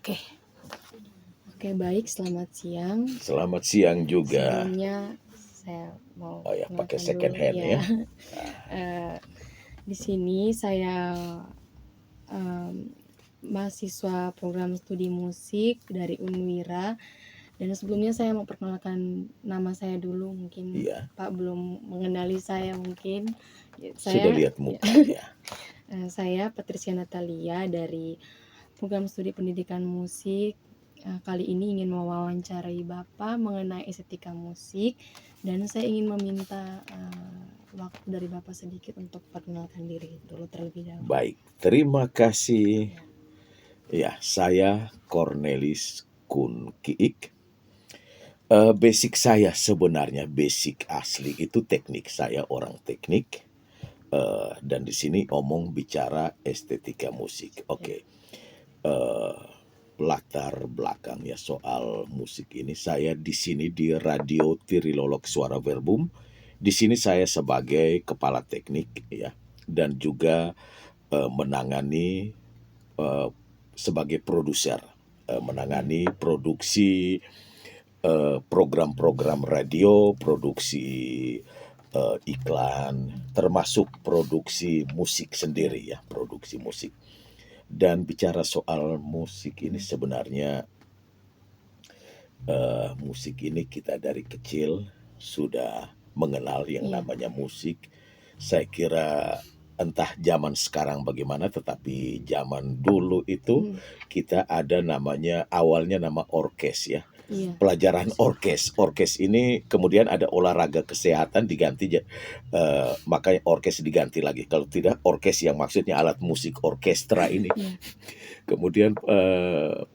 Oke, oke baik, selamat siang. Selamat siang juga. Sebelumnya saya mau Oh ya, pakai perkenalkan second dulu hand ya. ya. Eee, di sini saya, mmm, mahasiswa program studi musik dari Unwira, dan sebelumnya saya mau perkenalkan nama saya dulu, mungkin Iya, Pak belum mengenali saya mungkin. sudah Saya lihat ya, muka ya. saya Patricia Natalia dari program studi pendidikan musik. Kali ini ingin mewawancarai Bapak mengenai estetika musik, dan saya ingin meminta waktu dari Bapak sedikit untuk perkenalkan diri dulu terlebih dahulu. Baik, terima kasih. Ya, Ya, saya Cornelis Kun Kiik. Basic saya sebenarnya basic asli itu teknik. Saya orang teknik. Dan di sini omong bicara estetika musik. ya, Oke. Eh, Latar belakang ya soal musik ini, saya di sini di Radio Tirilolok Suara Verbum. Di sini saya sebagai kepala teknik ya, dan juga menangani eh, sebagai produser, ya, menangani produksi program-program radio, produksi iklan, termasuk produksi musik ya, sendiri ya, produksi musik. Dan bicara soal musik ini sebenarnya musik ini kita dari kecil sudah mengenal yang iya, namanya musik. Saya kira entah zaman sekarang bagaimana, tetapi zaman dulu itu mm, kita ada namanya, awalnya nama orkes ya. iya, Pelajaran orkes. Orkes ini kemudian ada olahraga kesehatan diganti, makanya orkes diganti lagi. Kalau tidak, orkes yang maksudnya alat musik orkestra ini. iya, Kemudian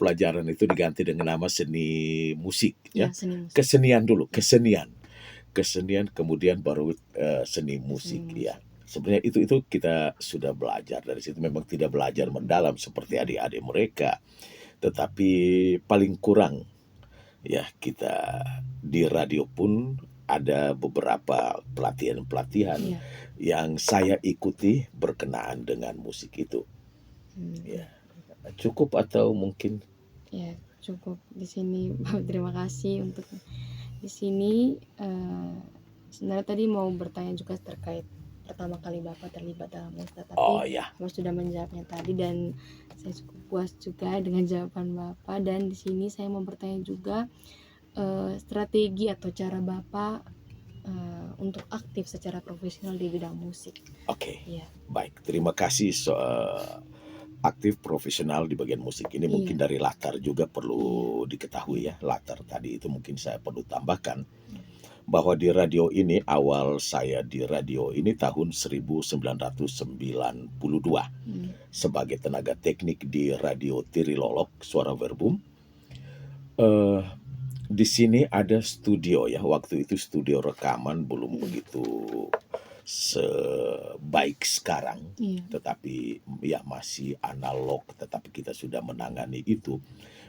pelajaran itu diganti dengan nama seni musik iya, ya. seni musik, Kesenian dulu, ya, kesenian kemudian baru seni seni musik ya. musik, Sebenarnya itu kita sudah belajar dari situ, memang tidak belajar mendalam seperti adik-adik mereka, tetapi paling kurang ya kita di radio pun ada beberapa pelatihan-pelatihan iya, yang saya ikuti berkenaan dengan musik itu. Ya, iya. cukup atau mungkin Ya, cukup di sini. Terima kasih untuk di sini. Sebenarnya tadi mau bertanya juga terkait pertama kali Bapak terlibat dalam musik, oh tapi ya, Bapak sudah menjawabnya tadi, dan saya cukup puas juga dengan jawaban Bapak. Dan di sini saya mau bertanya juga strategi atau cara Bapak untuk aktif secara profesional di bidang musik. oke. Iya, Baik, terima kasih aktif profesional di bagian musik ini. iya, Mungkin dari latar juga iya, perlu diketahui ya. Latar tadi itu mungkin saya perlu tambahkan iya, bahwa di radio ini, awal saya di radio ini tahun 1992 sebagai tenaga teknik di Radio Tirilolok Suara Verbum. Eh, di sini ada studio ya. Waktu itu studio rekaman belum iya, begitu sebaik sekarang, iya, tetapi ya masih analog, tetapi kita sudah menangani itu.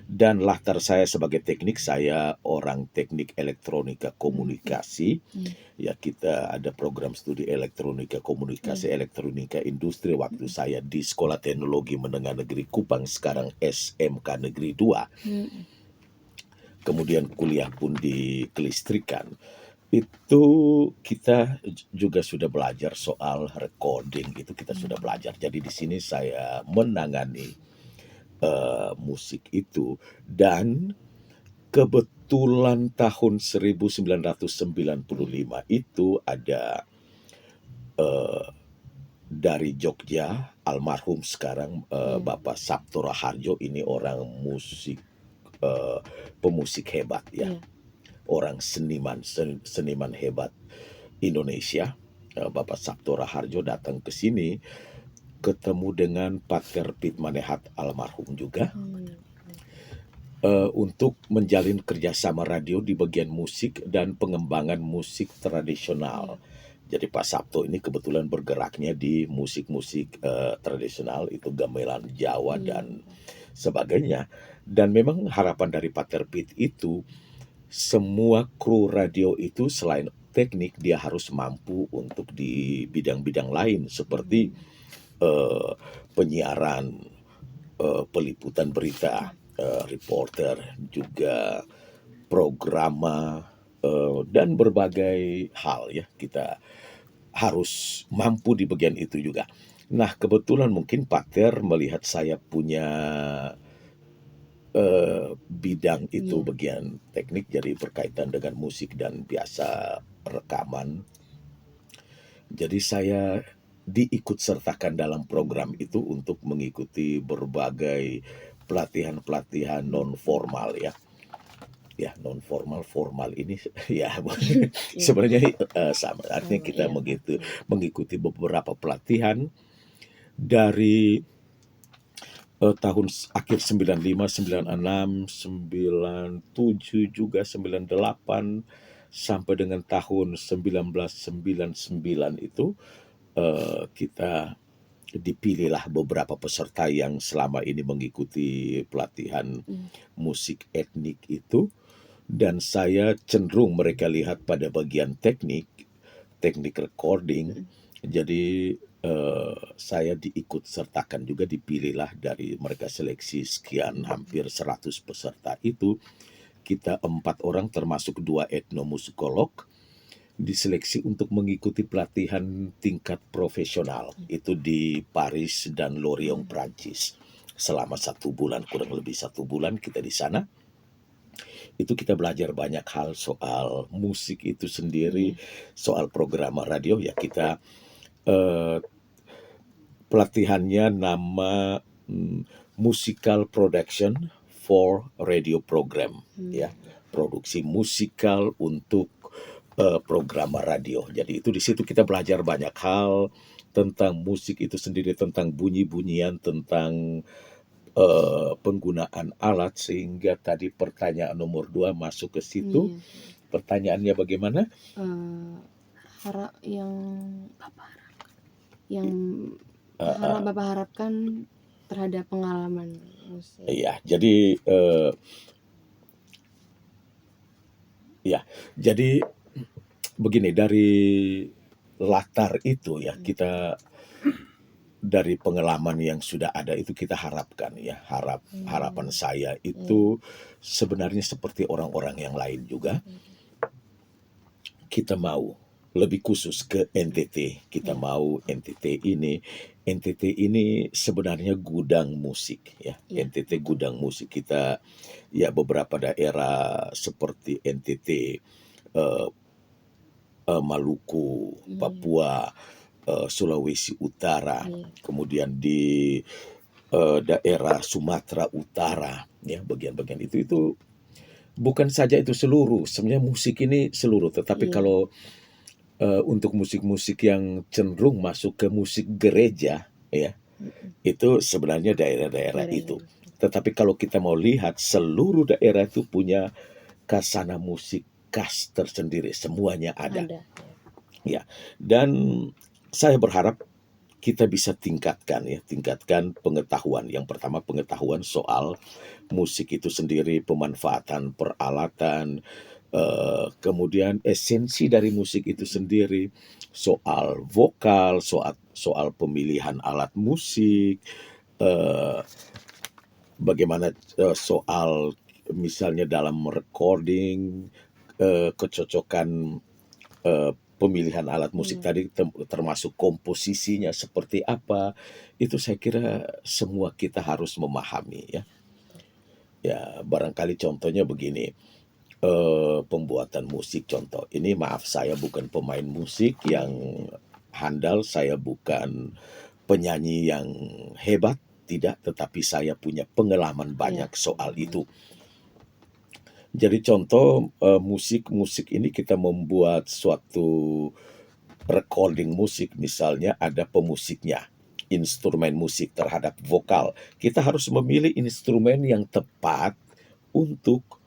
Dan latar saya sebagai teknik, saya orang teknik elektronika iya, komunikasi. iya, Ya, kita ada program studi elektronika iya, komunikasi, elektronika industri waktu saya di Sekolah Teknologi Menengah Negeri Kupang, sekarang SMK Negeri 2. iya, Kemudian kuliah pun di kelistrikan. Itu kita juga sudah belajar soal recording, itu kita sudah belajar. Jadi di sini saya menangani musik itu, dan kebetulan tahun 1995 itu ada eh, dari Jogja, almarhum sekarang iya, Bapak Sabto Raharjo, ini orang musik, eh, pemusik hebat ya, iya, orang seniman hebat Indonesia. Bapak Sabto Raharjo datang ke sini, ketemu dengan Pater Pit Manehat almarhum juga, iya, untuk menjalin kerjasama radio di bagian musik dan pengembangan musik tradisional. iya, Jadi Pak Sabto ini kebetulan bergeraknya di musik-musik tradisional, itu gamelan Jawa iya, dan sebagainya. Dan memang harapan dari Pater Pit itu, semua kru radio itu selain teknik, dia harus mampu untuk di bidang-bidang lain seperti penyiaran, peliputan berita, reporter, juga programa, dan berbagai hal ya, kita harus mampu di bagian itu juga. Nah, kebetulan mungkin Pak Ter melihat saya punya, bidang itu Iya, bagian teknik, jadi berkaitan dengan musik dan biasa rekaman. Jadi saya diikut sertakan dalam program itu untuk mengikuti berbagai pelatihan-pelatihan non formal ya. Ya, non formal, formal ini ya iya, sebenarnya, sama, artinya sama, kita iya, iya, mengikuti beberapa pelatihan dari, tahun akhir 95, 96, 97 juga 98 sampai dengan tahun 1999 itu, kita dipilihlah beberapa peserta yang selama ini mengikuti pelatihan mmm, musik etnik itu, dan saya cenderung mereka lihat pada bagian teknik, teknik recording. mhm, Jadi, saya diikut sertakan juga, dipilihlah dari mereka seleksi sekian hampir 100 peserta itu, kita 4 orang termasuk 2 etnomusikolog, diseleksi untuk mengikuti pelatihan tingkat profesional, itu di Paris dan Lorient, mmm, Prancis. Selama 1 bulan, kurang lebih 1 bulan kita di sana, itu kita belajar banyak hal soal musik itu sendiri, iya, soal program radio ya kita, eee, pelatihannya nama, musical production for radio program ya, mmm, produksi musikal untuk, program radio. Jadi itu di situ kita belajar banyak hal tentang musik itu sendiri, tentang bunyi-bunyian, tentang, penggunaan alat, sehingga tadi pertanyaan nomor 2 masuk ke situ. iya, Pertanyaannya bagaimana? eee, yang Bapak yang Heeh, Bapak harapkan terhadap pengalaman musik. iya. Jadi, ya, jadi begini, dari latar itu ya, Mmm, kita dari pengalaman yang sudah ada itu kita harapkan ya, harapan mmm, saya iya, itu sebenarnya seperti orang-orang yang lain juga, mhm, kita mau lebih khusus ke NTT, kita iya, mau NTT ini sebenarnya gudang musik ya, iya, NTT betul, gudang musik. Kita ya beberapa daerah seperti NTT, eee Maluku, iya, Papua, Sulawesi Utara, iya, kemudian di, daerah Sumatera Utara, ya bagian-bagian itu bukan saja itu seluruh, sebenarnya musik ini seluruh, tetapi iya, kalau, untuk musik-musik yang cenderung masuk ke musik gereja, ya, mhm, itu sebenarnya daerah-daerah itu. daerah-daerah Tetapi kalau kita mau lihat seluruh daerah itu punya khasana musik khas tersendiri, semuanya ada. ada, ya, Ya, dan saya berharap kita bisa tingkatkan pengetahuan. Yang pertama pengetahuan soal musik itu sendiri, pemanfaatan peralatan, kemudian esensi dari musik itu mhm, sendiri, soal vokal, soal soal pemilihan alat musik, eee, bagaimana, soal misalnya dalam recording, kecocokan, pemilihan alat musik iya, tadi termasuk komposisinya seperti apa, itu saya kira semua kita harus memahami ya. betul, Ya barangkali contohnya begini, pembuatan musik contoh, ini maaf saya bukan pemain musik yang iya, handal, saya bukan penyanyi yang hebat, tidak, tetapi saya punya pengalaman iya, banyak soal pengalaman, itu. Jadi contoh, musik ini kita membuat suatu recording musik, misalnya ada pemusiknya, instrumen musik terhadap vokal. Kita harus memilih instrumen yang tepat untuk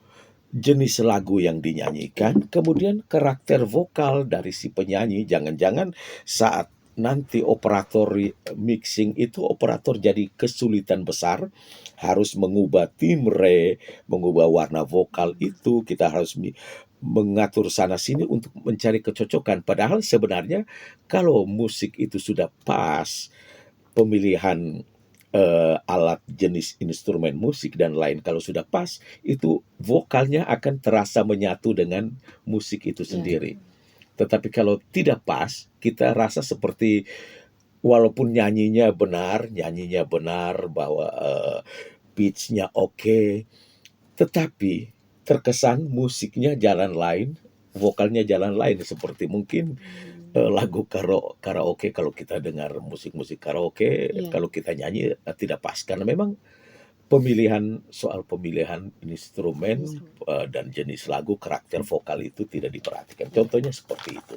jenis lagu yang iya, dinyanyikan, kemudian karakter vokal dari si penyanyi. Jangan-jangan saat nanti operator mixing itu, operator jadi kesulitan besar, harus mengubah timbre, mengubah warna vokal mmm, itu, kita harus mengatur sana sini untuk mencari kecocokan. Padahal sebenarnya kalau musik itu sudah pas, pemilihan alat jenis instrumen musik dan lain kalau sudah pas, itu vokalnya akan terasa menyatu dengan musik itu Ya. sendiri. Tetapi kalau tidak pas, kita rasa seperti walaupun nyanyinya benar bahwa, pitch-nya oke, tetapi terkesan musiknya jalan lain, vokalnya jalan lain, seperti mungkin lagu karaoke kalau kita dengar musik-musik karaoke, Iya. kalau kita nyanyi tidak pas karena memang soal pemilihan instrumen dan jenis lagu, karakter vokal itu tidak diperhatikan. Contohnya seperti itu.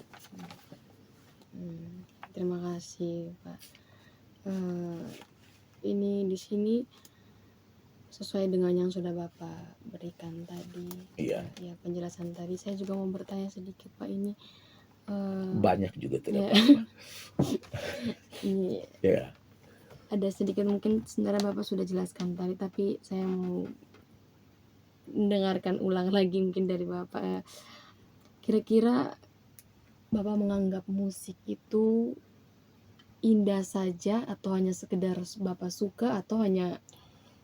Terima kasih, Pak. Ini di sini sesuai dengan yang sudah Bapak berikan tadi. Iya. Ya, penjelasan tadi. Saya juga mau bertanya sedikit, Pak. Ini Banyak juga tidak ya. apa-apa. Ini Ya. ada sedikit mungkin sebenarnya Bapak sudah jelaskan tadi, tapi saya mau mendengarkan ulang lagi mungkin dari Bapak. Kira-kira Bapak menganggap musik itu indah saja atau hanya sekedar Bapak suka atau hanya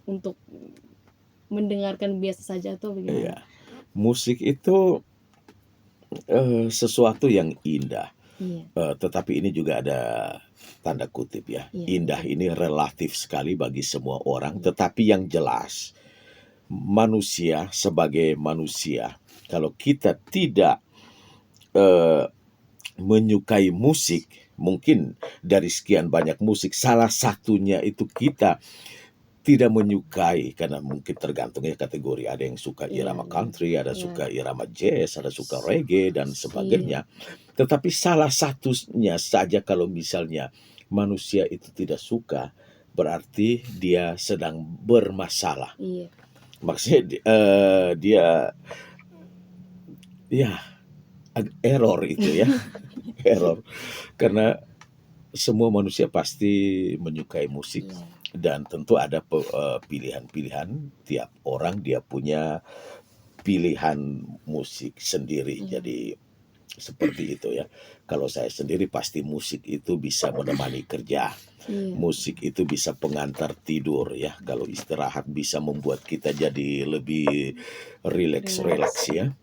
untuk mendengarkan biasa saja atau Iya. bagaimana? Musik itu sesuatu yang indah. Iya. Tetapi ini juga ada tanda kutip ya. Iya, Indah betul. ini relatif sekali bagi semua orang, Iya. tetapi yang jelas manusia sebagai manusia, kalau kita tidak menyukai musik, mungkin dari sekian banyak musik, salah satunya itu kita tidak menyukai karena mungkin tergantung ya kategori. Ada yang suka Iya, irama country, ada iya. suka irama jazz, ada suka reggae dan Iya. sebagainya. Tetapi salah satunya saja kalau misalnya manusia itu tidak suka, berarti dia sedang bermasalah. Iya. Maksudnya dia ya error itu ya. Error. Karena semua manusia pasti menyukai musik. Iya. Dan tentu ada pilihan-pilihan, tiap orang dia punya pilihan musik sendiri. Iya. Jadi seperti itu ya. Kalau saya sendiri pasti musik itu bisa menemani kerja. Iya. Musik itu bisa pengantar tidur ya. Kalau istirahat bisa membuat kita jadi lebih rileks ya.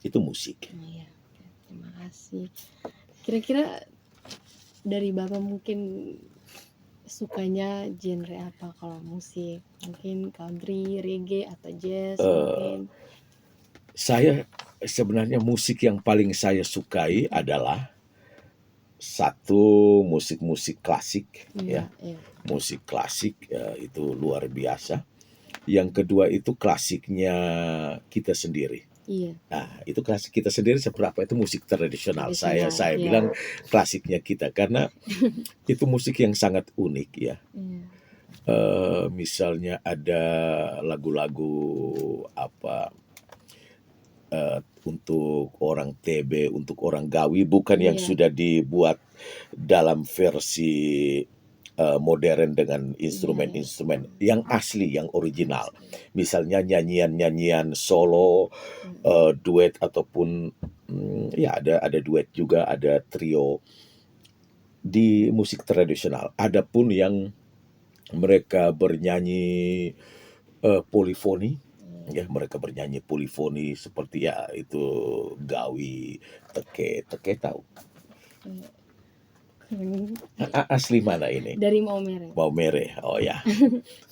Itu musik. Iya. Terima kasih. Kira-kira dari Bapak mungkin sukanya genre apa kalau musik? Mungkin country, reggae, atau jazz mungkin? Saya sebenarnya musik yang paling saya sukai adalah satu musik-musik klasik ya. Iya. Musik klasik itu luar biasa. Yang kedua itu klasiknya kita sendiri. Iya. Nah, itu klasik kita sendiri seberapa itu musik tradisional. Saya Iya. bilang klasiknya kita karena itu musik yang sangat unik ya. Iya. Misalnya ada lagu-lagu apa untuk orang TB, untuk orang Gawi, bukan yang Iya. sudah dibuat dalam versi modern dengan instrumen-instrumen yang asli, yang original. Misalnya nyanyian-nyanyian solo, duet ataupun ya ada duet juga, ada trio di musik tradisional. Adapun yang mereka bernyanyi polifoni, ya mereka bernyanyi polifoni seperti ya itu Gawi, Teke tahu. Asli mana ini? Dari Maumere. Maumere, oh ya.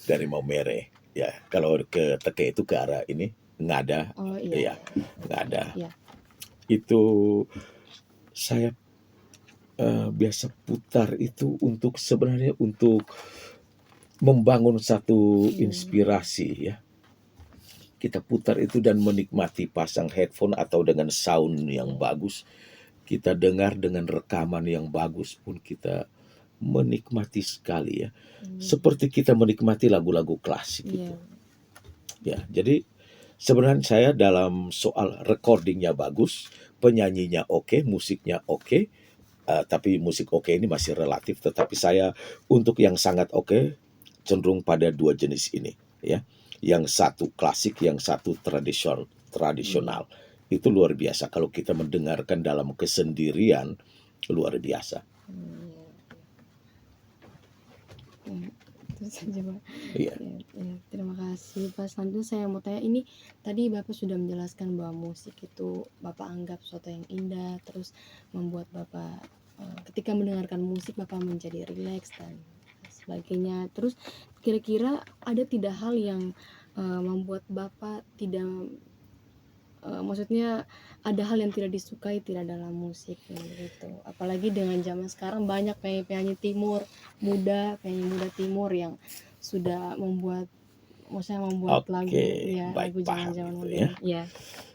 Dari Maumere. Ya, kalau ke Teke itu ke arah ini Ngada. Oh iya. Ya, Ngada. Iya. Itu saya biasa putar itu untuk sebenarnya untuk membangun satu inspirasi ya. Kita putar itu dan menikmati, pasang headphone atau dengan sound yang bagus. Kita dengar dengan rekaman yang bagus pun kita menikmati sekali ya. Seperti kita menikmati lagu-lagu klasik itu. Ya, jadi sebenarnya saya dalam soal recordingnya bagus, penyanyinya oke, musiknya oke, tapi musik oke ini masih relatif. Tetapi saya untuk yang sangat oke cenderung pada dua jenis ini ya. Yang satu klasik, yang satu tradisional. Itu luar biasa kalau kita mendengarkan dalam kesendirian, luar biasa. Terus saja, Pak. Iya. Ya, terima kasih, Pak. Selanjutnya saya mau tanya, ini tadi Bapak sudah menjelaskan bahwa musik itu Bapak anggap sesuatu yang indah, terus membuat Bapak ketika mendengarkan musik Bapak menjadi rileks dan sebagainya. Terus kira-kira ada tidak hal yang membuat Bapak tidak maksudnya ada hal yang tidak disukai tidak dalam musik gitu. Apalagi dengan zaman sekarang banyak penyanyi penyanyi muda timur yang sudah membuat lagu, Oke, ya baik, lagu paham zaman-zaman itu ya. modern. Ya,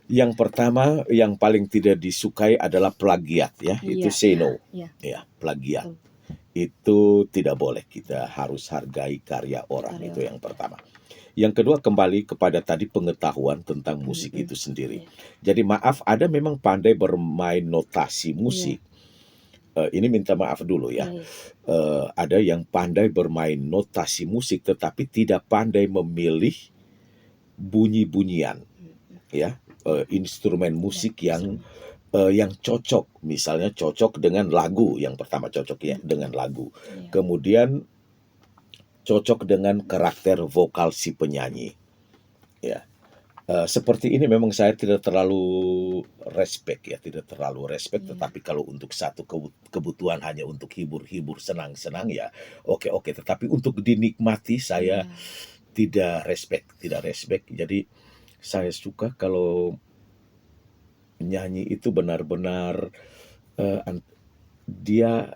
Yang pertama, yang paling tidak disukai adalah plagiat ya, itu iya, say no. iya, Ya, plagiat. betul. Itu tidak boleh, kita harus hargai karya orang, Karya itu orang. yang pertama. Yang kedua, kembali kepada tadi pengetahuan tentang musik Mm-mm. itu sendiri. Iya, Jadi maaf, ada memang pandai bermain notasi iya, musik. Ini minta maaf dulu ya. iya, iya. Ada yang pandai bermain notasi musik tetapi tidak pandai memilih bunyi-bunyian Mm-mm. ya, Iya, instrumen iya, musik instrumen. yang cocok. Misalnya cocok dengan lagu, yang pertama cocok ya Mm-mm. dengan lagu. Iya, Kemudian cocok dengan karakter vokal si penyanyi ya. Seperti ini memang saya tidak terlalu respect ya, tidak terlalu respect. iya, Tetapi kalau untuk satu kebutuhan hanya untuk hibur-hibur, senang-senang ya, oke-oke. Tetapi untuk dinikmati saya iya, tidak respect. Jadi saya suka kalau penyanyi itu benar-benar eh, an- dia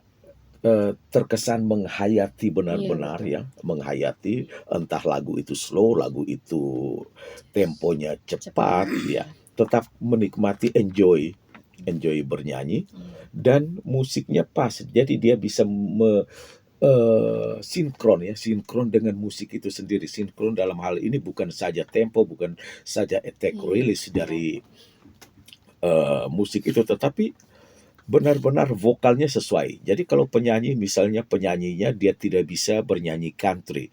terkesan menghayati iya, benar-benar betul. ya, menghayati, entah lagu itu slow, lagu itu temponya Cepat, cepat ya, iya. tetap menikmati, enjoy bernyanyi, Iya, dan musiknya pas. Jadi dia bisa sinkron dengan musik itu sendiri. Sinkron dalam hal ini bukan saja tempo, bukan saja attack iya, release dari musik itu, tetapi benar-benar vokalnya sesuai. Jadi kalau penyanyi, misalnya penyanyinya dia tidak bisa bernyanyi country,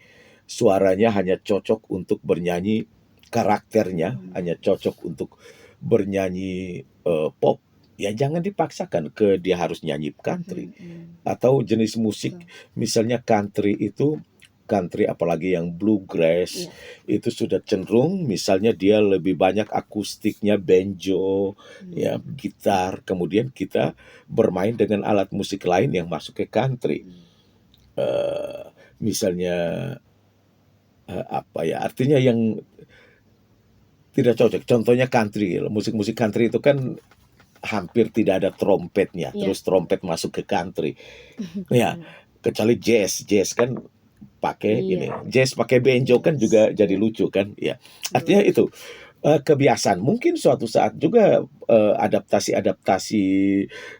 suaranya hanya cocok untuk bernyanyi, karakternya hanya cocok untuk bernyanyi pop, ya jangan dipaksakan ke dia harus nyanyi country. mm-mm. Atau jenis musik, Betul. misalnya country apalagi yang bluegrass, Iya, itu sudah cenderung misalnya dia lebih banyak akustiknya, banjo ya, mm, gitar, kemudian kita bermain dengan alat musik lain yang masuk ke country. mm, Eh, Misalnya apa ya, artinya yang tidak cocok, contohnya country, musik-musik country itu kan hampir tidak ada trompetnya, iya, terus trompet masuk ke country ya, benar. kecuali jazz kan pakai Iya, ini, jazz pakai banjo kan yes, juga jadi iya, lucu kan ya. betul. Artinya itu kebiasaan, mungkin suatu saat juga adaptasi-adaptasi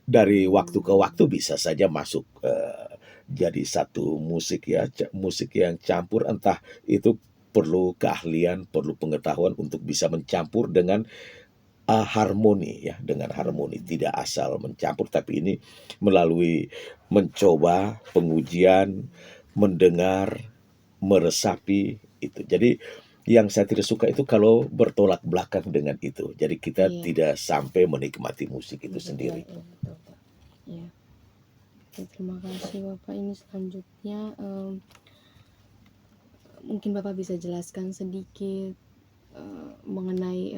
dari waktu ke waktu bisa saja masuk jadi satu musik ya, musik yang campur, entah itu perlu keahlian, perlu pengetahuan untuk bisa mencampur dengan harmoni ya, dengan harmoni, Mm, tidak asal mencampur, tapi ini melalui mencoba, pengujian, mendengar, meresapi itu. Jadi yang saya tidak suka itu kalau bertolak belakang dengan itu. Jadi kita iya, tidak sampai menikmati musik itu betul, sendiri. iya, betul, Pak. Iya, oke, terima kasih Bapak. Ini selanjutnya mungkin Bapak bisa jelaskan sedikit mengenai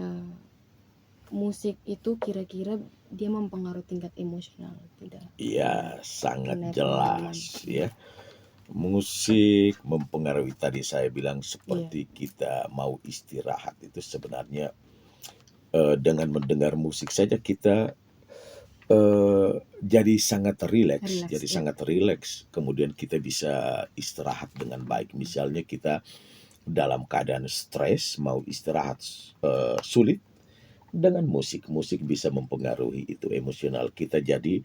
musik itu kira-kira dia mempengaruhi tingkat emosional tidak Iya, sangat dengan pengalaman. jelas ya. Musik mempengaruhi, tadi saya bilang Iya, seperti kita mau istirahat itu sebenarnya dengan mendengar musik saja kita jadi relax, ya. sangat rileks. Kemudian kita bisa istirahat dengan baik. Misalnya kita dalam keadaan stres, mau istirahat sulit, dengan musik bisa mempengaruhi itu emosional kita jadi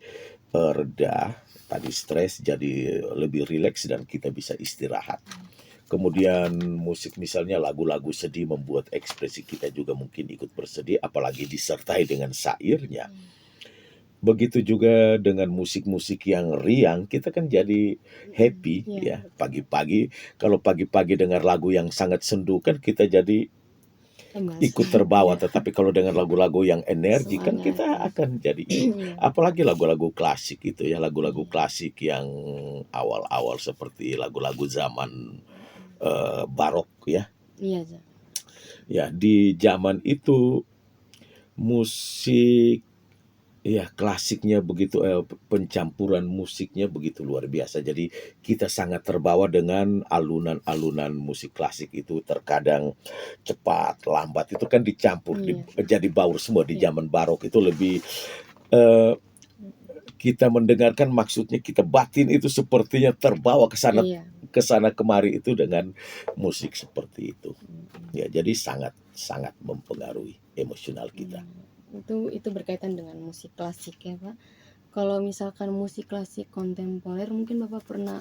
reda. Tadi stres jadi lebih rileks dan kita bisa istirahat. Kemudian musik misalnya lagu-lagu sedih membuat ekspresi kita juga mungkin ikut bersedih, apalagi disertai dengan syairnya. Begitu juga dengan musik-musik yang riang, kita kan jadi happy Iya, ya. betul. Pagi-pagi, kalau pagi-pagi dengar lagu yang sangat sendu kan kita jadi Emas. ikut terbawa. Iya, Tetapi kalau dengan lagu-lagu yang energi kan semangat, kita ya. akan jadi ini. Iya, Apalagi lagu-lagu klasik itu ya, lagu-lagu iya, klasik yang awal-awal seperti lagu-lagu zaman barok ya. Iya, Za. Ya, di zaman itu musik ya klasiknya begitu, pencampuran musiknya begitu luar biasa. Jadi kita sangat terbawa dengan alunan-alunan musik klasik itu, terkadang cepat, lambat, itu kan dicampur, Iya, jadi baur semua. Di iya, zaman barok itu lebih, eee, kita mendengarkan, maksudnya kita batin itu sepertinya terbawa iya, ke sana kemari itu dengan musik seperti itu. mhm, Ya, jadi sangat sangat mempengaruhi emosional kita. iya. Itu berkaitan dengan musik klasik ya, Pak. Kalau misalkan musik klasik kontemporer mungkin Bapak pernah,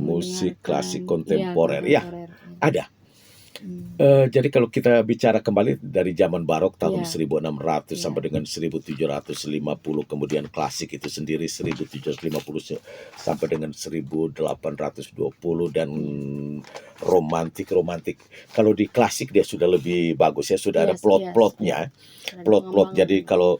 Musik mendengarkan, klasik iya, kontemporer, ya, kontemporer, iya, ada. mmm, Jadi kalau kita bicara kembali dari zaman barok tahun iya, 1600 iya, sampai dengan 1750, kemudian klasik itu sendiri 1750 sampai dengan 1820, dan iya, romantik. Kalau di klasik dia sudah lebih bagus ya, sudah iya, ada iya, iya, plot-plotnya, ada plot-plot. Jadi pengembangannya, kalau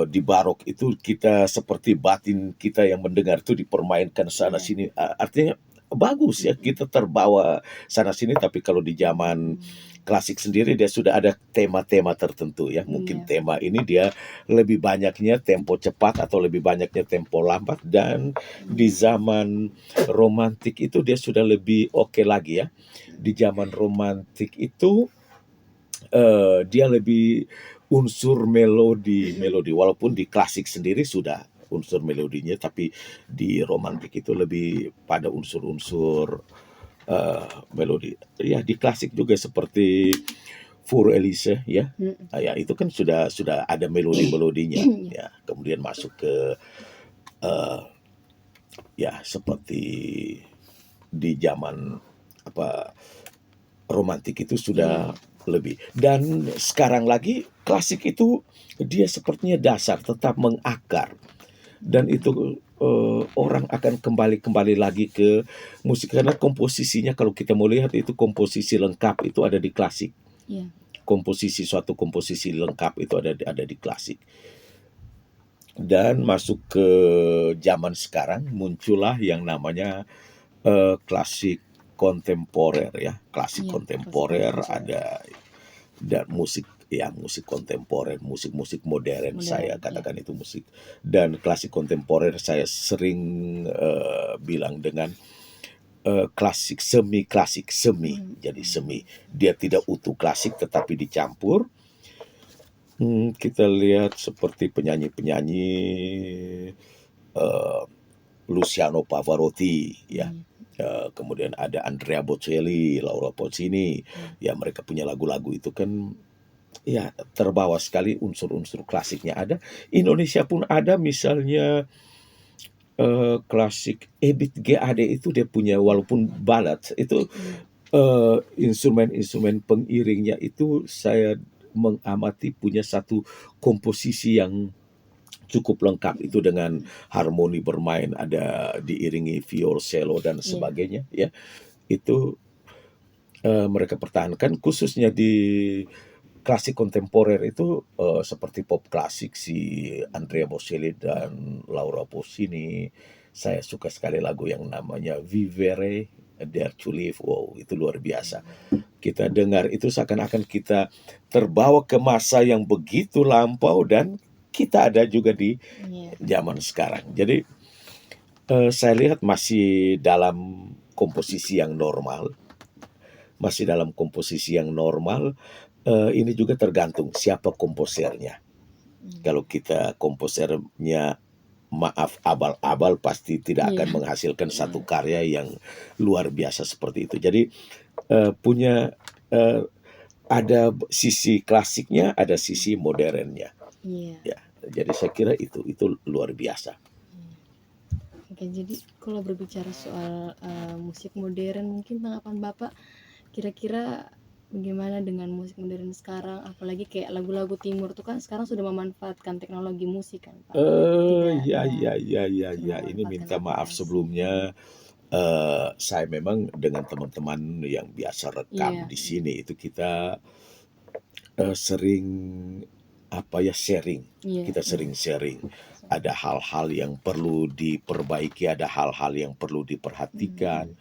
di barok itu kita seperti batin kita yang mendengar itu dipermainkan sana iya, sini, artinya bagus ya, mhm, kita terbawa sana sini. Tapi kalau di zaman mhm, klasik sendiri dia sudah ada tema-tema tertentu ya. Mungkin iya, tema ini dia lebih banyaknya tempo cepat atau lebih banyaknya tempo lambat, dan di iya, zaman romantik itu dia sudah lebih oke lagi ya. Di zaman romantik itu dia lebih unsur melodi, walaupun di klasik sendiri sudah unsur melodinya, tapi di romantik itu lebih pada unsur-unsur, melodi. Ya di klasik juga seperti Für Elise ya, mhm, ya itu kan sudah ada melodi-melodinya iya, ya, kemudian masuk ke, eee, ya seperti di zaman apa, romantik itu iya, sudah iya, lebih. Dan sekarang lagi klasik itu dia sepertinya dasar tetap mengakar, dan mhm, itu, orang akan kembali lagi ke musik karena komposisinya kalau kita mau lihat itu komposisi lengkap itu ada di klasik. iya, Suatu komposisi lengkap itu ada di klasik. Dan masuk ke zaman sekarang muncullah yang namanya, klasik kontemporer ya. Klasik iya, klasik kontemporer kontemporer, ada. Dan musik ya, musik kontemporer, musik-musik modern saya modern, iya, katakan itu musik. Dan klasik kontemporer saya sering, bilang dengan, klasik semi klasik, semi. mhm, Jadi mmm, semi, dia tidak utuh klasik tetapi dicampur. Kita lihat seperti penyanyi-penyanyi, eee, Luciano Pavarotti ya, iya, kemudian ada Andrea Bocelli, Laura Pausini, iya, ya mereka punya lagu-lagu itu kan ya terbawa sekali unsur-unsur klasiknya ada. Indonesia pun ada misalnya, klasik Ebit G. Ade itu dia punya iya, walaupun ballad itu, iya, instrumen-instrumen pengiringnya itu saya mengamati punya satu komposisi yang cukup lengkap itu dengan harmoni bermain, ada diiringi violcello dan iya, sebagainya ya. Itu, mereka pertahankan khususnya di klasik kontemporer itu, seperti pop klasik si Andrea Bocelli iya, dan Laura Pausini. Saya suka sekali lagu yang namanya Vivere, Dare to Live. Wow, itu luar biasa. mmm, Kita dengar itu seakan-akan kita terbawa ke masa yang begitu lampau, dan kita ada juga di iya, zaman sekarang. Jadi, saya lihat masih dalam komposisi yang normal, ini juga tergantung siapa komposernya. mmm, Kalau kita komposernya, maaf, abal-abal, pasti tidak iya, akan menghasilkan iya, satu karya yang luar biasa seperti itu. Jadi, punya, eee, ada sisi klasiknya, ada sisi modernnya, iya, ya. Jadi saya kira itu luar biasa. iya. Oke, jadi kalau berbicara soal, musik modern mungkin tanggapan Bapak kira-kira bagaimana dengan musik modern sekarang? Apalagi kayak lagu-lagu timur tuh kan sekarang sudah memanfaatkan teknologi musik kan, Pak. Tidak, Ya ya, ya ya ya sudah ya, ini memanfaatkan minta maaf aplikasi. sebelumnya, saya memang dengan teman-teman yang biasa rekam Iya, di iya, sini itu kita, sering apa ya, sharing, iya, kita iya, sering sharing. Ada hal-hal yang perlu diperbaiki, ada hal-hal yang perlu mhm, diperhatikan.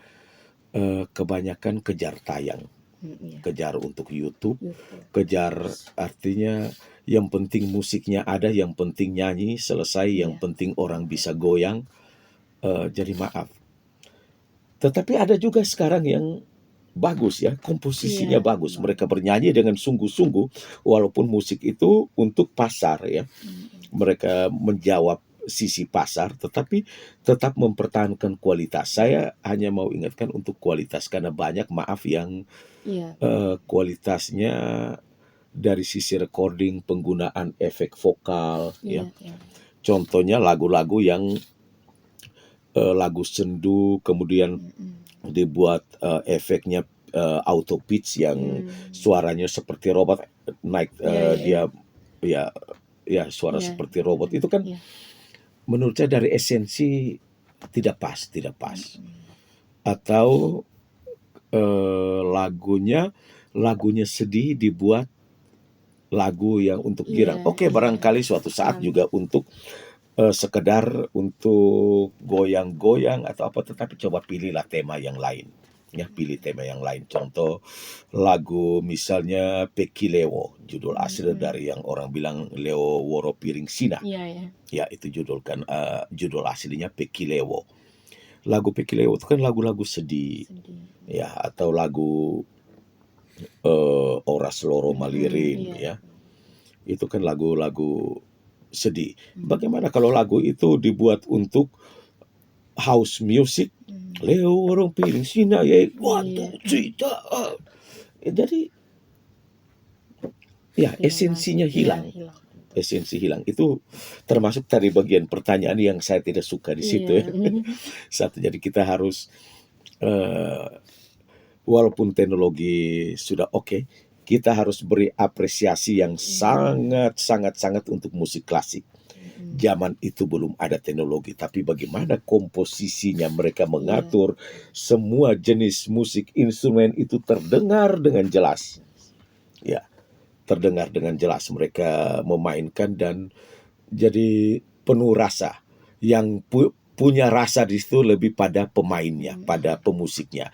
kebanyakan kejar tayang, Iya. kejar untuk YouTube, YouTube. kejar artinya yang penting musiknya ada, yang penting nyanyi selesai, yang Iya. penting orang bisa goyang. Jadi maaf. Tetapi ada juga sekarang yang bagus ya, komposisinya Iya, bagus. Bang. Mereka bernyanyi dengan sungguh-sungguh, walaupun musik itu untuk pasar ya. Mereka menjawab sisi pasar, tetapi tetap mempertahankan kualitas. Saya hanya mau ingatkan untuk kualitas, karena banyak maaf yang Iya. kualitasnya dari sisi recording, penggunaan efek vokal ya. Iya, iya. Contohnya lagu-lagu yang lagu sendu, kemudian dibuat efeknya auto pitch yang suaranya seperti robot, naik Iya, iya, dia iya. ya suara Iya, seperti robot itu kan iya. menurut saya dari esensi tidak pas. Atau lagunya sedih dibuat lagu yang untuk girang. Iya, Oke, iya. barangkali suatu saat Paham. juga untuk sekedar untuk goyang-goyang atau apa, tetapi coba pilihlah tema yang lain. Ya, pilih tema yang lain. Contoh lagu misalnya Pekilewo, judul asli dari yang orang bilang Leo Woro Piring Sina. Iya, iya. Ya, itu judul aslinya Pekilewo. Lagu Pekilewo itu kan lagu-lagu sedih. Ya, atau lagu Oras Loro Malirin ya. Itu kan lagu-lagu sedih. Bagaimana kalau lagu itu dibuat untuk house music? Leo Woro Piring Sina ya, one, two, three, jadi ya esensinya hilang. Esensi hilang. Itu termasuk dari bagian pertanyaan yang saya tidak suka di situ ya. Satu, jadi kita harus walaupun teknologi sudah oke, kita harus beri apresiasi yang sangat untuk musik klasik. Zaman itu belum ada teknologi, tapi bagaimana komposisinya mereka mengatur semua jenis musik, instrumen itu terdengar dengan jelas. Ya, terdengar dengan jelas mereka memainkan dan jadi penuh rasa. Yang punya rasa di situ lebih pada pemainnya, pada pemusiknya.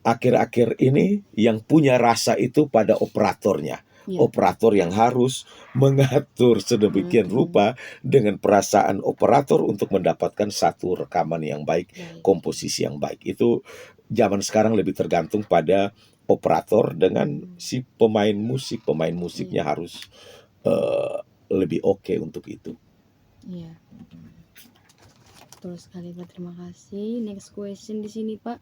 Akhir-akhir ini yang punya rasa itu pada operatornya. Operator yang harus mengatur sedemikian rupa dengan perasaan operator untuk mendapatkan satu rekaman yang baik, komposisi yang baik. Itu zaman sekarang lebih tergantung pada operator dengan si pemain musik. Pemain musiknya harus lebih oke untuk itu. Iya. Betul sekali, Pak. Terima kasih. Next question di sini, Pak.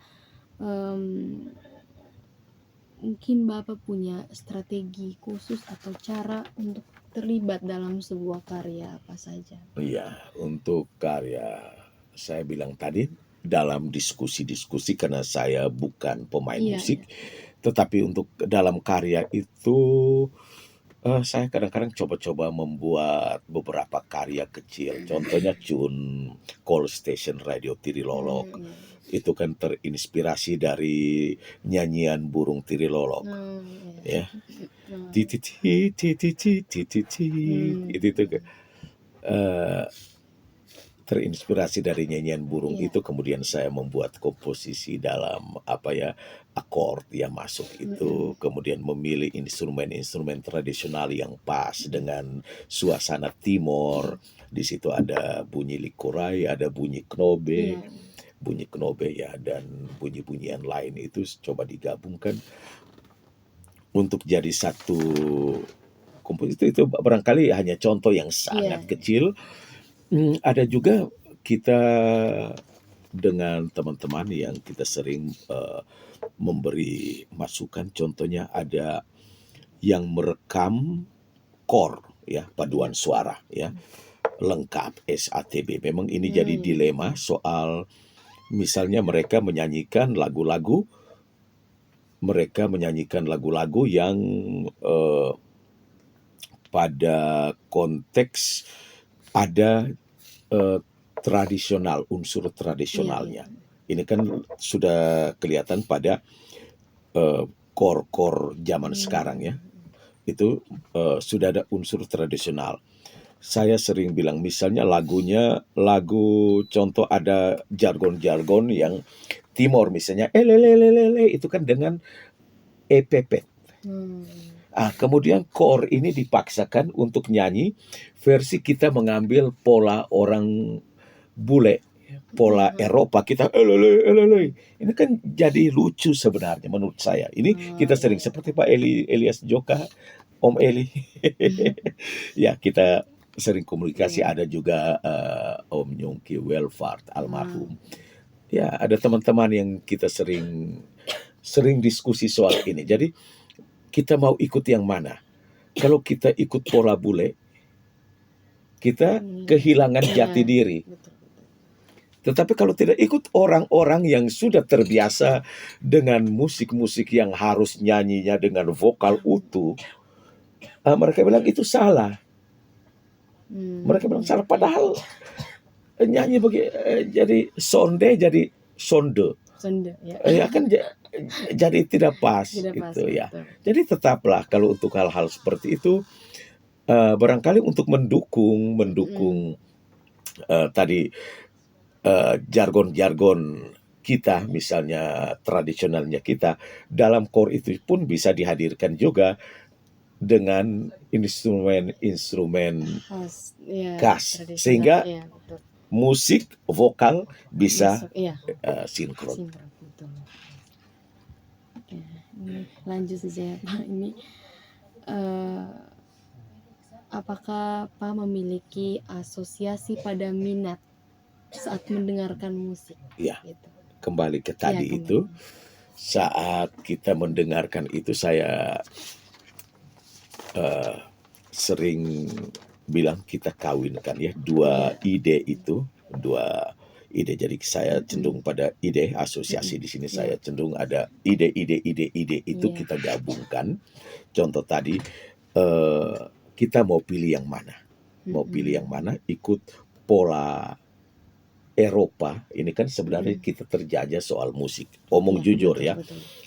Mungkin Bapak punya strategi khusus atau cara untuk terlibat dalam sebuah karya apa saja? Iya, untuk karya saya bilang tadi dalam diskusi-diskusi, karena saya bukan pemain musik, tetapi untuk dalam karya itu saya kadang-kadang coba-coba membuat beberapa karya kecil. Contohnya tune Call Station Radio Tirilolok. Itu kan terinspirasi dari nyanyian burung tirilolok. Ya. Titi itu terinspirasi dari nyanyian burung itu, kemudian saya membuat komposisi dalam akord yang masuk itu, kemudian memilih instrumen-instrumen tradisional yang pas dengan suasana timur. Di situ ada bunyi likurai, ada bunyi knobe ya, dan bunyi-bunyian lain itu coba digabungkan untuk jadi satu komposisi. Itu barangkali hanya contoh yang sangat kecil. Ada juga kita dengan teman-teman yang kita sering memberi masukan. Contohnya ada yang merekam core ya, paduan suara ya, lengkap SATB. Memang ini jadi dilema soal misalnya mereka menyanyikan lagu-lagu yang pada konteks ada tradisional, unsur tradisionalnya. Ini kan sudah kelihatan pada core zaman sekarang ya. Itu sudah ada unsur tradisional. Saya sering bilang misalnya lagu contoh ada jargon-jargon yang Timor misalnya, elelelelele itu kan dengan epepet. Hmm. Kemudian core ini dipaksakan untuk nyanyi versi kita mengambil pola orang bule, pola Eropa kita elele elele. Ini kan jadi lucu sebenarnya menurut saya. Ini kita sering seperti Pak Elias Joka, Om Eli. Ya, kita sering komunikasi. Iya. Ada juga Om Yongki Welfart almarhum. Ya, ada teman-teman yang kita sering diskusi soal ini. Jadi kita mau ikut yang mana? Kalau kita ikut pola bule, kita kehilangan jati diri. Betul, betul. Tetapi kalau tidak ikut orang-orang yang sudah terbiasa dengan musik-musik yang harus nyanyinya dengan vokal utuh, mereka bilang itu salah. Mereka bilang salah, padahal nyanyi jadi sonde, jadi sonde. Sonde, ya. Ya kan jadi tidak pas Tidak pas, gitu ya. betul. Jadi tetaplah kalau untuk hal-hal seperti itu barangkali untuk mendukung tadi jargon-jargon kita, misalnya tradisionalnya kita, dalam core itu pun bisa dihadirkan juga dengan instrumen-instrumen khas, tradisional, sehingga ya, betul. musik vokal bisa Masuk, iya. sinkron. Sinkron, betul. Oke, ini lanjut saja ya Pak. Ini apakah Pak memiliki asosiasi pada minat saat mendengarkan musik? Ya, Gitu. kembali ke tadi Ya, itu, saat kita mendengarkan itu saya sering bilang kita kawinkan ya dua ide itu, dua ide. Jadi saya cenderung pada ide asosiasi di sini. Saya cenderung ada ide itu kita gabungkan. Contoh tadi kita mau pilih yang mana? Mau pilih yang mana? Ikut pola Eropa. Ini kan sebenarnya kita terjajah soal musik. Omong jujur ya.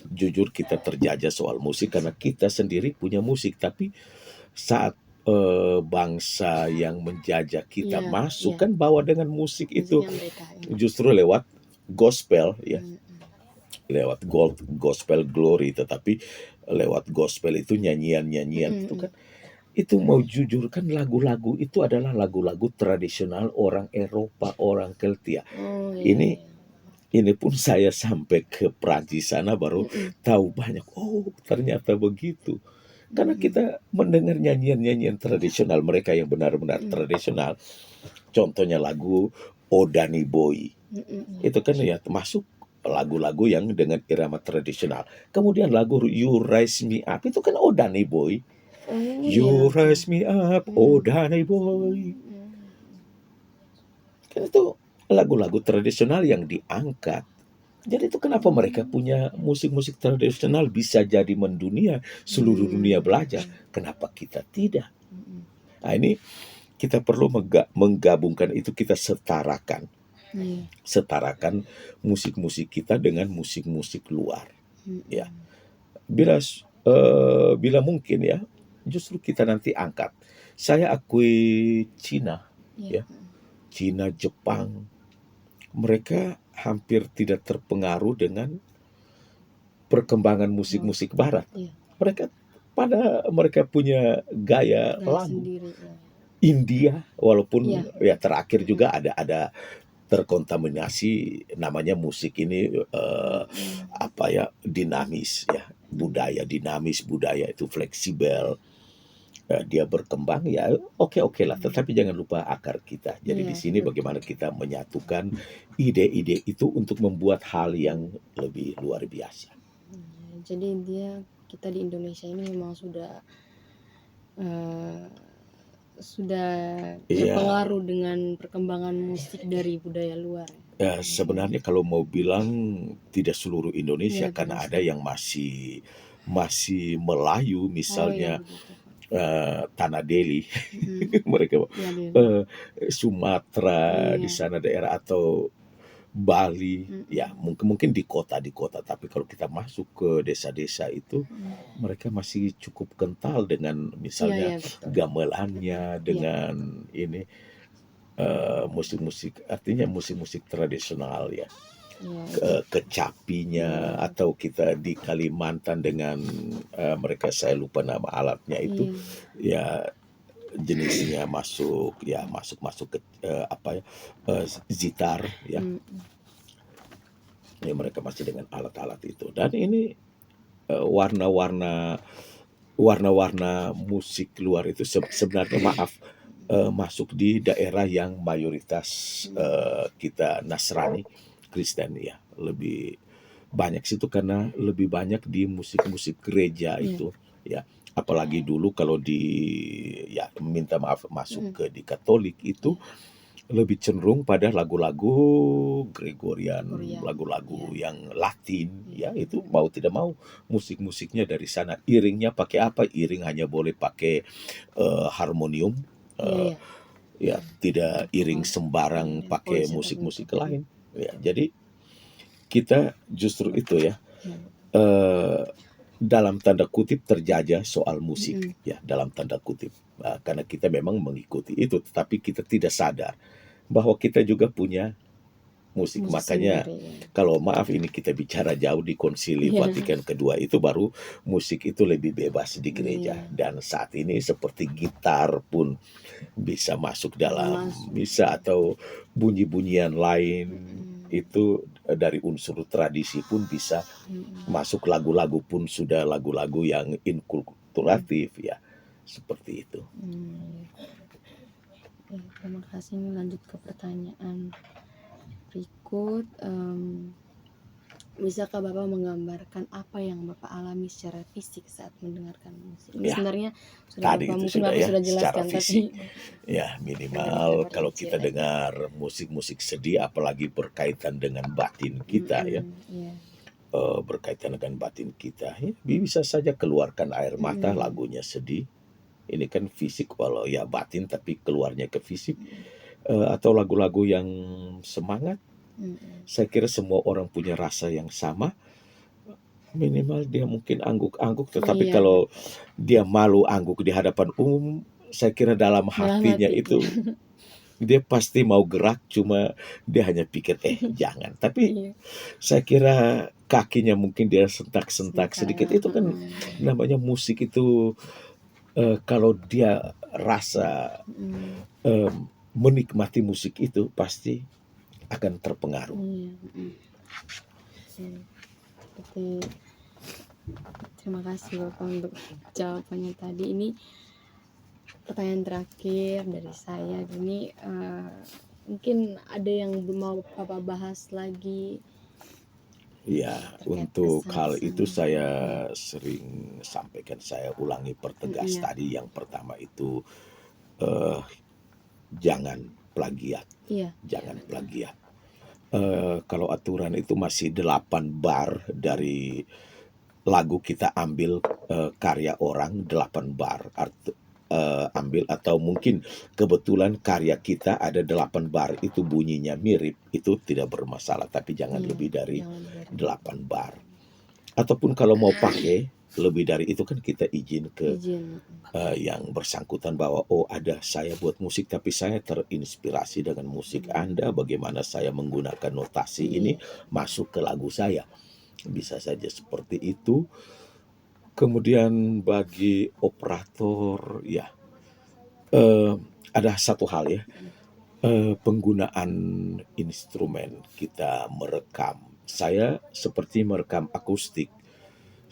Jujur kita terjajah soal musik karena kita sendiri punya musik, tapi saat bangsa yang menjajah kita masuk kan bawa dengan musik itu justru lewat gospel ya, lewat gospel glory, tetapi lewat gospel itu nyanyian itu kan, itu mau jujur kan lagu-lagu itu adalah lagu-lagu tradisional orang Eropa, orang Keltia. Ini pun saya sampai ke Prancis sana baru tahu banyak, oh ternyata begitu. Karena kita mendengar nyanyian-nyanyian tradisional mereka yang benar-benar tradisional. Contohnya lagu O Danny Boy. Itu kan ya termasuk lagu-lagu yang dengan irama tradisional. Kemudian lagu You Raise Me Up itu kan O Danny Boy. You Raise Me Up, O Danny Boy. Kan itu lagu-lagu tradisional yang diangkat. Jadi itu kenapa mereka punya musik-musik tradisional bisa jadi mendunia, seluruh dunia belajar. Kenapa kita tidak? Nah ini kita perlu menggabungkan itu, kita setarakan. Setarakan musik-musik kita dengan musik-musik luar. Ya, bila mungkin ya, justru kita nanti angkat. Saya akui Cina, ya, Cina, Jepang, mereka hampir tidak terpengaruh dengan perkembangan musik-musik barat. Mereka punya gaya lagu sendiri, India, walaupun ya terakhir juga ada terkontaminasi namanya musik ini dinamis ya, budaya itu fleksibel. Dia berkembang ya oke lah, tetapi jangan lupa akar kita. Jadi di sini bagaimana kita menyatukan ide-ide itu untuk membuat hal yang lebih luar biasa. Jadi intinya kita di Indonesia ini memang sudah terpengaruh dengan perkembangan musik dari budaya luar. Sebenarnya kalau mau bilang tidak seluruh Indonesia, karena ada yang masih Melayu misalnya. Tanah Delhi, mereka Sumatera di sana daerah, atau Bali, ya mungkin di kota, tapi kalau kita masuk ke desa-desa itu mereka masih cukup kental dengan misalnya gamelannya, dengan ini musik-musik, artinya musik-musik tradisional ya. Iya, itu. kecapinya, Iya. atau kita di Kalimantan dengan mereka, saya lupa nama alatnya itu, Iya. ya jenisnya masuk ya masuk ke apa ya, zitar ya. Mhm. Ya mereka masih dengan alat-alat itu, dan ini warna-warna warna-warna musik luar itu sebenarnya maaf, masuk di daerah yang mayoritas, kita Nasrani, Kristen ya, lebih banyak situ karena lebih banyak di musik-musik gereja Iya. itu ya. Apalagi dulu kalau di ya minta maaf masuk Mhm. ke di Katolik itu Iya. lebih cenderung pada lagu-lagu Gregorian, Korea. Iya. lagu-lagu yang Latin, Iya. ya itu mau tidak mau musik-musiknya dari sana. Iringnya pakai apa? Iring hanya boleh pakai harmonium, Iya, eee, iya. ya tidak iring Pohon. Iya, sembarang dan pakai voice-nya tertentu. musik-musik lain. Ya, jadi kita justru itu ya, Iya, betul. eee, dalam tanda kutip terjajah soal musik Mhm. ya, dalam tanda kutip, karena kita memang mengikuti itu, tetapi kita tidak sadar bahwa kita juga punya musik. Musik Makanya sendiri, ya. kalau maaf ini kita bicara jauh di Konsili Iya. Vatikan kedua itu baru musik itu lebih bebas di gereja, Iya. dan saat ini seperti gitar pun bisa masuk Bisa dalam masuk. misa atau bunyi-bunyian lain Mhm. itu, dari unsur tradisi pun bisa Mhm. masuk, lagu-lagu pun sudah lagu-lagu yang Mhm. inkulturatif ya, seperti itu. Iya. Oke, terima kasih. Ini lanjut ke pertanyaan berikut. Bisakah Bapak menggambarkan apa yang Bapak alami secara fisik saat mendengarkan musik? Ini Ya, sebenarnya sudah tadi itu mungkin sudah Bapak ya, sudah secara jelaskan, fisik. tapi Ya, agar kita minimal kalau merinci kita lagi. dengar musik-musik sedih apalagi berkaitan dengan batin kita ya, Iya. berkaitan dengan batin kita ya, bisa saja keluarkan air mata, Mhm. lagunya sedih. Ini kan fisik, walau ya batin tapi keluarnya ke fisik, Mhm. atau lagu-lagu yang semangat, Mhm. saya kira semua orang punya rasa yang sama, minimal dia mungkin angguk-angguk, tetapi Iya, kalau betul. dia malu angguk di hadapan umum, saya kira dalam Dalam hatinya hati, iya. itu dia pasti mau gerak, cuma dia hanya pikir, jangan." Tapi Iya. saya kira kakinya mungkin dia sentak-sentak sedikit, Sebentar, itu kan namanya musik itu, kalau dia rasa, Mhm. menikmati musik itu pasti akan terpengaruh. Iya, mhm. Oke. Berarti terima kasih Bapak untuk jawabannya tadi. Ini pertanyaan terakhir dari saya. Ini mungkin ada yang mau Bapak bahas lagi Ya, terkait untuk hal pesan-pesan. itu saya Iya. sering sampaikan, saya ulangi pertegas Iya. tadi. Yang pertama itu, eh, jangan plagiat, Iya. jangan Betul. plagiat. Kalau aturan itu masih 8 bar dari lagu kita ambil, karya orang 8 bar, ambil, atau mungkin kebetulan karya kita ada 8 bar itu bunyinya mirip, itu tidak bermasalah, tapi jangan Iya. lebih dari Jangan lebih dari 8 bar. Ataupun kalau mau pakai lebih dari itu kan kita izin ke izin. yang bersangkutan bahwa, "Oh, ada saya buat musik tapi saya terinspirasi dengan musik Anda, bagaimana saya menggunakan notasi ini Iya. masuk ke lagu saya." Bisa saja seperti itu. Kemudian bagi operator ya, eee, ada satu hal ya, penggunaan instrumen kita merekam. Saya seperti merekam akustik.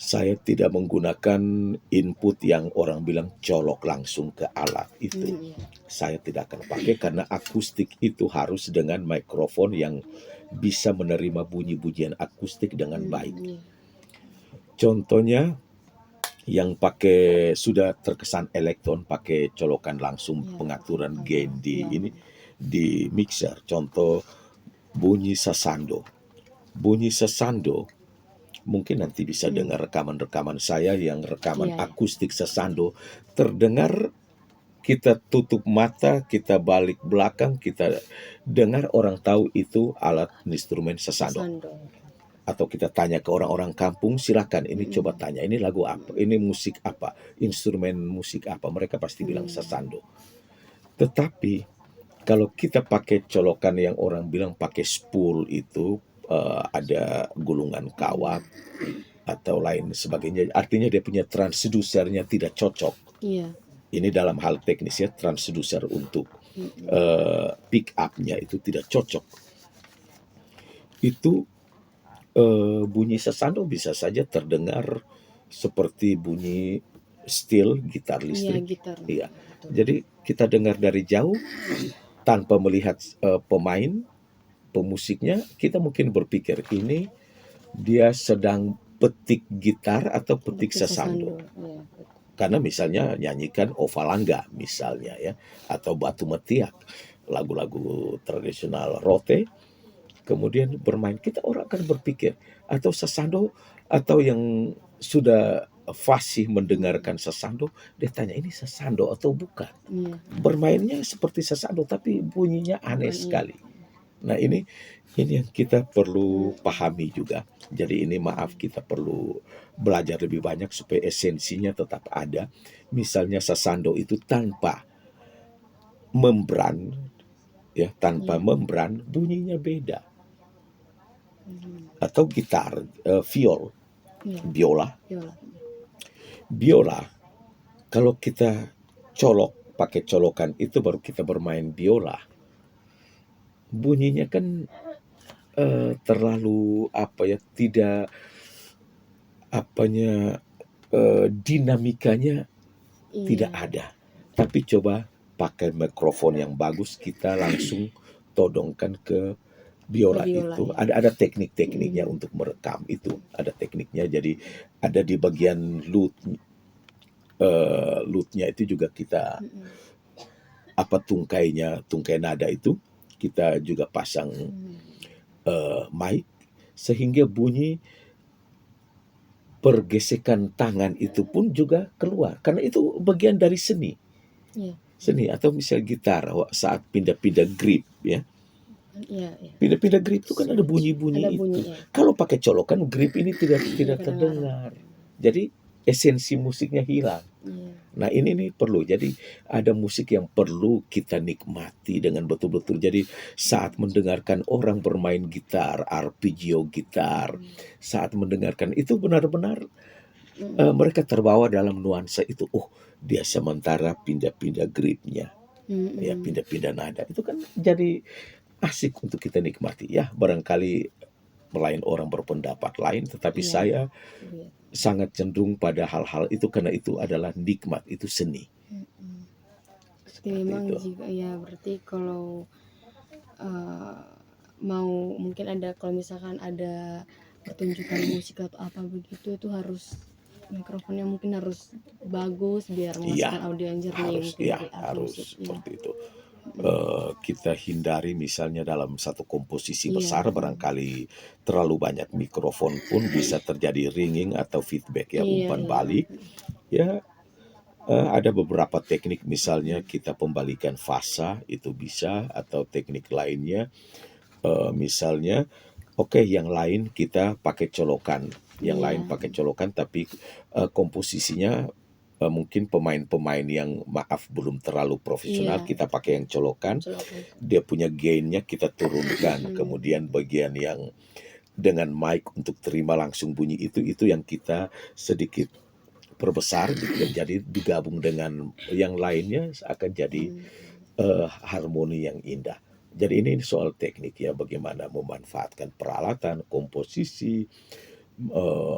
Saya tidak menggunakan input yang orang bilang colok langsung ke alat itu. Iya. Saya tidak akan pakai karena akustik itu harus dengan mikrofon yang bisa menerima bunyi-bunyian akustik dengan baik. Iya. Contohnya yang pakai sudah terkesan elektron, pakai colokan langsung Iya, pakai pengaturan kabel. gain di Iya. ini, di mixer. Contoh bunyi sasando. Bunyi sasando mungkin nanti bisa dengar rekaman-rekaman saya yang rekaman Iya. akustik sasando, terdengar kita tutup mata, kita balik belakang, kita dengar orang tahu itu alat instrumen sasando. Sasando. Atau kita tanya ke orang-orang kampung, silakan ini coba tanya, ini lagu apa, ini musik apa, instrumen musik apa, mereka pasti bilang sasando. Tetapi kalau kita pakai colokan yang orang bilang pakai spool itu, ada gulungan kawat atau lain sebagainya. Artinya dia punya transducernya tidak cocok. Iya. Ini dalam hal teknis ya, transducer untuk pick up-nya itu tidak cocok. Itu bunyi sesando bisa saja terdengar seperti bunyi steel gitar Iya, listrik. gitar. Iya. Betul. Jadi kita dengar dari jauh tanpa melihat pemain pemusiknya, kita mungkin berpikir ini dia sedang petik gitar atau petik Betul, sesando. Iya, betul. Karena misalnya nyanyikan Ovalangga misalnya ya, atau Batu Metiak, lagu-lagu tradisional Rote, kemudian bermain, kita orang akan berpikir atau sesando, atau yang sudah fasih mendengarkan sesando, dia tanya ini sesando atau bukan. Iya. Bermainnya seperti sesando tapi bunyinya aneh Bukan, iya. sekali. Nah ini yang kita perlu pahami juga. Jadi ini maaf, kita perlu belajar lebih banyak supaya esensinya tetap ada. Misalnya sesando itu tanpa membran, ya, tanpa Iya. membran bunyinya beda. Mhm. Atau gitar, viol, Iya, biola. biola. Biola, kalau kita colok pakai colokan itu baru kita bermain biola. Bunyinya kan terlalu apa ya, tidak apanya, dinamikanya tidak Iya. ada. Tapi coba pakai mikrofon yang bagus, kita langsung todongkan ke biola Biola, itu. ya. Ada teknik-tekniknya untuk merekam itu, ada tekniknya. Jadi ada di bagian lutnya itu juga kita apa tungkai nada itu kita juga pasang mic sehingga bunyi pergesekan tangan itu pun juga keluar, karena itu bagian dari seni. Iya. Seni. Atau misal gitar saat pindah-pindah grip ya. Iya, iya. Pindah-pindah grip itu kan ada bunyi-bunyi Ada itu. bunyi, ya. Kalau pakai colokan grip ini tidak Tidak terdengar. Jadi esensi musiknya hilang. Iya. Nah ini nih perlu. Jadi ada musik yang perlu kita nikmati dengan betul-betul. Jadi saat mendengarkan orang bermain gitar, arpeggio gitar, saat mendengarkan itu benar-benar mereka terbawa dalam nuansa itu. Oh, dia sementara pindah-pindah gripnya, ya pindah-pindah nada. Itu kan jadi asik untuk kita nikmati. Ya barangkali lain orang berpendapat lain, tetapi Iya. saya Iya. sangat cenderung pada hal-hal itu karena itu adalah nikmat, itu seni. Jadi memang itu. jika ya berarti kalau mau mungkin ada, kalau misalkan ada pertunjukan musik atau apa begitu, itu harus mikrofonnya mungkin harus bagus biar menghasilkan Iya, audio yang jernih harus mungkin ya dari alat harus musik. Iya. seperti itu. Kita hindari misalnya dalam satu komposisi Iya. besar barangkali terlalu banyak mikrofon pun bisa terjadi ringing atau feedback ya, Iya, umpan iya. balik. Ya ada beberapa teknik, misalnya kita pembalikan fasa itu bisa, atau teknik lainnya misalnya yang lain kita pakai colokan, yang Iya. lain pakai colokan, tapi komposisinya mungkin pemain-pemain yang maaf belum terlalu profesional, Iya. kita pakai yang colokan. Colokan. Dia punya gainnya kita turunkan, kemudian bagian yang dengan mic untuk terima langsung bunyi itu yang kita sedikit perbesar, jadi digabung dengan yang lainnya akan jadi harmoni yang indah. Jadi ini soal teknik ya, bagaimana memanfaatkan peralatan, komposisi,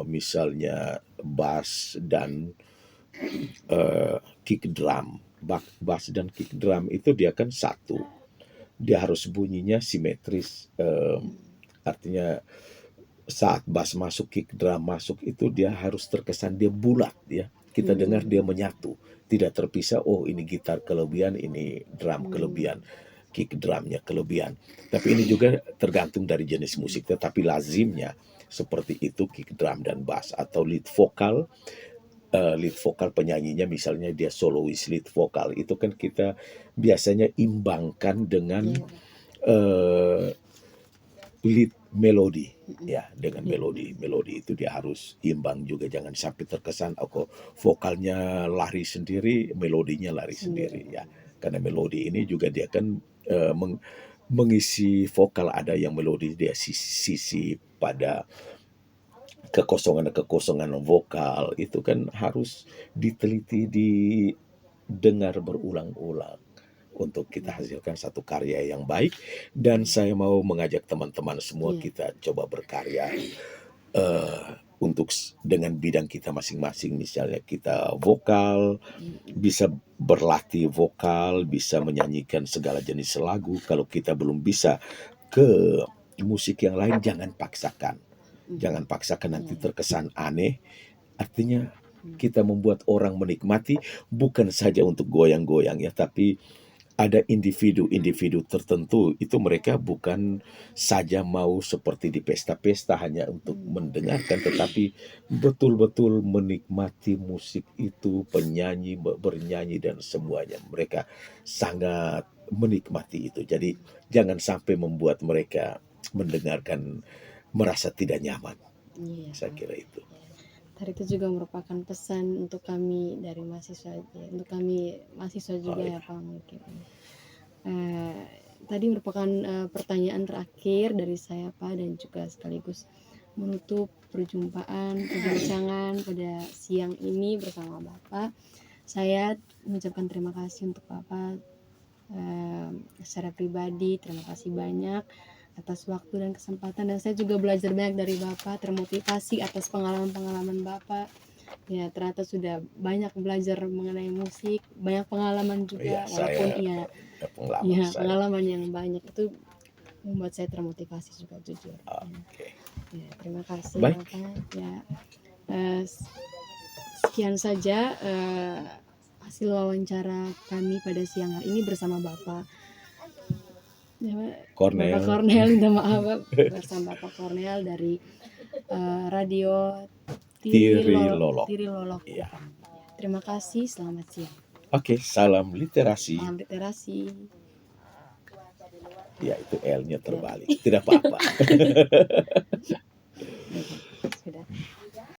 misalnya bass dan kick drum. Bass dan kick drum itu dia kan satu, dia harus bunyinya simetris, artinya saat bass masuk, kick drum masuk, itu dia harus terkesan dia bulat ya. Kita dengar dia menyatu, tidak terpisah. Oh ini gitar kelebihan, ini drum kelebihan, kick drumnya kelebihan. Tapi ini juga tergantung dari jenis musik, tetapi lazimnya seperti itu kick drum dan bass. Atau lead vokal penyanyinya misalnya dia solois lead vokal, itu kan kita biasanya imbangkan dengan lead melodi ya, dengan melodi itu dia harus imbang juga, jangan sampai terkesan vokalnya lari sendiri, melodinya lari sendiri ya, karena melodi ini juga dia kan mengisi vokal, ada yang melodi, dia sisi pada kekosongan vokal itu kan harus diteliti, didengar berulang-ulang untuk kita hasilkan satu karya yang baik. Dan saya mau mengajak teman-teman semua, Iya. kita coba berkarya untuk dengan bidang kita masing-masing. Misalnya kita vokal, bisa berlatih vokal, bisa menyanyikan segala jenis lagu. Kalau kita belum bisa ke musik yang lain, jangan paksakan. Jangan paksakan, nanti terkesan aneh. Artinya kita membuat orang menikmati bukan saja untuk goyang-goyang ya, tapi ada individu-individu tertentu itu mereka bukan saja mau seperti di pesta-pesta hanya untuk mendengarkan, tetapi betul-betul menikmati musik itu, penyanyi bernyanyi dan semuanya. Mereka sangat menikmati itu. Jadi jangan sampai membuat mereka mendengarkan merasa tidak nyaman. Iya, Saya Pak. kira itu. Tadi itu juga merupakan pesan untuk kami dari mahasiswa, ya, untuk kami mahasiswa juga ya Pak mungkin. Tadi merupakan pertanyaan terakhir dari saya Pak, dan juga sekaligus menutup perjumpaan perbincangan pada siang ini bersama Bapak. Saya mengucapkan terima kasih untuk Bapak secara pribadi. Terima kasih banyak atas waktu dan kesempatan, dan saya juga belajar banyak dari Bapak, termotivasi atas pengalaman-pengalaman Bapak. Ya, ternyata sudah banyak belajar mengenai musik, banyak pengalaman juga, walaupun pengalaman yang banyak itu membuat saya termotivasi juga, jujur. Ya, terima kasih Baik. Bapak. Ya, sekian saja hasil wawancara kami pada siang hari ini bersama Bapak Cornel. Bapak Cornel, minta maaf bersama Bapak Cornel dari Radio Tirilolok. Ya. Terima kasih, selamat siang. Oke, salam literasi. Salam literasi. Ya, itu L-nya terbalik. Tidak apa-apa.